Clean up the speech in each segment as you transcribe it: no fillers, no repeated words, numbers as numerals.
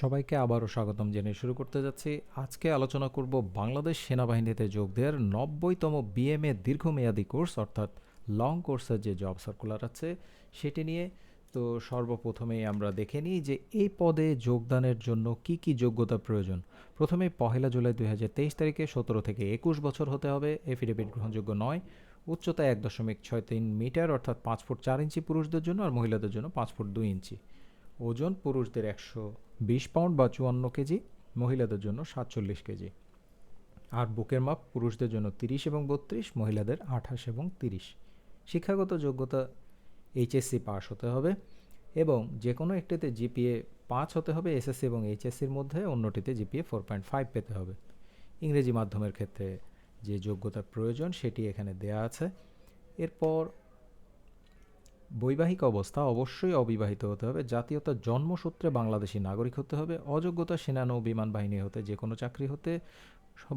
সবাইকে আবারও স্বাগতম জানিয়ে শুরু করতে যাচ্ছি। আজকে আলোচনা করব বাংলাদেশ সেনাবাহিনীতে যোগ দেওয়ার 90তম বিএমএ দীর্ঘমেয়াদী কোর্স অর্থাৎ লং কোর্সের যে জব সার্কুলার আছে সেটি নিয়ে। তো সর্বপ্রথমেই আমরা দেখে নিই যে এই পদে যোগদানের জন্য কি কি যোগ্যতা প্রয়োজন। প্রথমেই 1 জুলাই 2023 তারিখে 17 থেকে 21 বছর হতে হবে। এফিডেভিট গ্রহণযোগ্য নয়। উচ্চতা 1.63 মিটার অর্থাৎ 5 ফুট 4 ইঞ্চি পুরুষদের জন্য, আর মহিলাদের জন্য 5 ফুট 2 ইঞ্চি। ওজন পুরুষদের 120 পাউন্ড বা 54 কেজি, মহিলাদের জন্য 47 কেজি। আর বুকের মাপ পুরুষদের জন্য 30 এবং 32, মহিলাদের 28 এবং 30। শিক্ষাগত যোগ্যতা এইচএসসি পাস হতে হবে এবং যে কোনো একটিতে জিপিএ 5 হতে হবে এসএসসি এবং এইচএসসির মধ্যে, অন্যটিতে জিপিএ 4.5 পেতে হবে। ইংরেজি মাধ্যমের ক্ষেত্রে যে যোগ্যতা প্রয়োজন সেটি এখানে দেয়া আছে। এরপর বৈবাহিক অবস্থা অবশ্যই অবিবাহিত হতে হবে। জাতীয়তা জন্মসূত্রে বাংলাদেশি নাগরিক হতে হবে। অযোগ্যতা সেনা নৌ বিমান বাহিনী হতে, যে কোনো চাকরি হতে,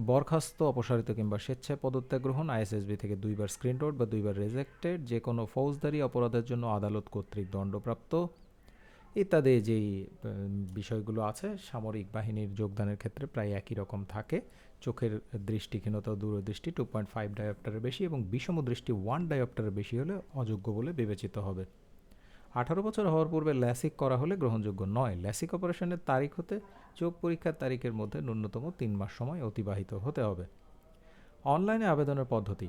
বরখাস্ত, অপসারিত কিংবা স্বেচ্ছায় পদত্যাগ গ্রহণ, আইএসএসবি থেকে 2বার স্ক্রিন আউট বা 2বার রিজেক্টেড, যে কোনো ফৌজদারি অপরাধের জন্য আদালত কর্তৃক দণ্ডপ্রাপ্ত ইত্যাদি যেই বিষয়গুলো আছে সামরিক বাহিনীর যোগদানের ক্ষেত্রে প্রায় একই রকম থাকে। চোখের দৃষ্টিহীনতা, দূরদৃষ্টি 2.5 ডায়োপ্টারের বেশি এবং বিষম দৃষ্টি 1 ডায়োপ্টারের বেশি হলে অযোগ্য বলে বিবেচিত হবে। 18 বছর হওয়ার পূর্বে ল্যাসিক করা হলে গ্রহণযোগ্য নয়। ল্যাসিক অপারেশনের তারিখ হতে চোখ পরীক্ষার তারিখের মধ্যে ন্যূনতম 3 মাস সময় অতিবাহিত হতে হবে। অনলাইনে আবেদনের পদ্ধতি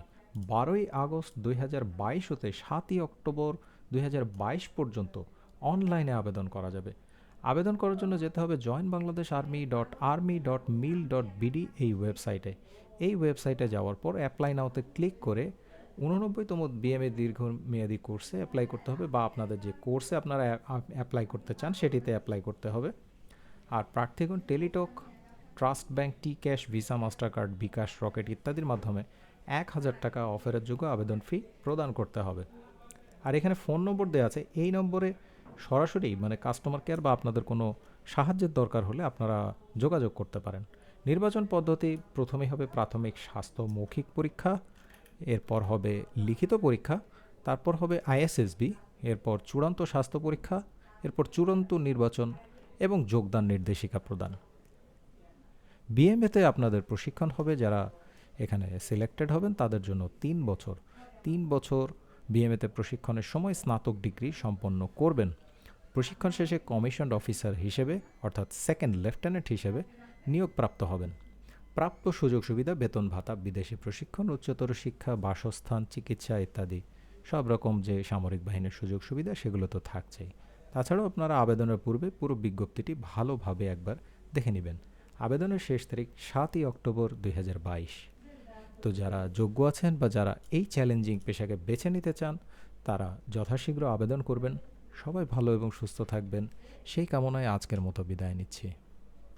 12 আগস্ট 2022 হতে 7 অক্টোবর 2022 পর্যন্ত অনলাইনে আবেদন করা যাবে। আবেদন করার জন্য যেতে হবে joinbangladesharmy.army.mil.bd এই ওয়েবসাইটে। এই ওয়েবসাইটে যাওয়ার পর অ্যাপ্লাই নাওতে ক্লিক করে 89তম বিএমএ দীর্ঘমেয়াদী কোর্সে অ্যাপ্লাই করতে হবে, বা আপনাদের যে কোর্সে আপনারা অ্যাপ্লাই করতে চান সেটিতে অ্যাপ্লাই করতে হবে। আর প্রার্থীগণ টেলিটক, ট্রাস্ট ব্যাংক, টি ক্যাশ, ভিসা, মাস্টার কার্ড, বিকাশ, রকেট ইত্যাদির মাধ্যমে 1000 টাকা অফারের যোগ্য আবেদন ফি প্রদান করতে হবে। আর এখানে ফোন নম্বর দেওয়া আছে, এই নম্বরে সরাসরি কাস্টমার কেয়ার বা আপনাদের কোনো সাহায্যের দরকার হলে আপনারা যোগাযোগ করতে পারেন। নির্বাচন পদ্ধতি প্রথমেই হবে প্রাথমিক স্বাস্থ্য মৌখিক পরীক্ষা, এরপর হবে লিখিত পরীক্ষা, তারপর হবে আইএসএসবি, এরপর চূড়ান্ত স্বাস্থ্য পরীক্ষা, এরপর চূড়ান্ত নির্বাচন এবং যোগদান নির্দেশিকা প্রদান। বিএমএতে আপনাদের প্রশিক্ষণ হবে, যারা এখানে সিলেক্টেড হবেন তাদের জন্য 3 বছর বিএমএতে প্রশিক্ষণের সময় স্নাতক ডিগ্রি সম্পন্ন করবেন। প্রশিক্ষণ শেষে কমিশনড অফিসার হিসেবে অর্থাৎ সেকেন্ড লেফটেন্যান্ট হিসেবে নিয়োগপ্রাপ্ত হবেন। প্রাপ্ত সুযোগ সুবিধা, বেতন ভাতা, বিদেশি প্রশিক্ষণ, উচ্চতর শিক্ষা, বাসস্থান, চিকিৎসা ইত্যাদি সব রকম যে সামরিক বাহিনীর সুযোগ সুবিধা সেগুলো তো থাকছেই। তাছাড়াও আপনারা আবেদনের পূর্বে পুরো বিজ্ঞপ্তিটি ভালোভাবে একবার দেখে নেবেন। আবেদনের শেষ তারিখ 7 অক্টোবর 2022। তো যারা যোগ্য আছেন বা যারা এই চ্যালেঞ্জিং পেশাকে বেছে নিতে চান তারা যথাশীঘ্র আবেদন করবেন। সবাই ভালো এবং সুস্থ থাকবেন সেই কামনায় আজকের মতো বিদায় নিচ্ছি।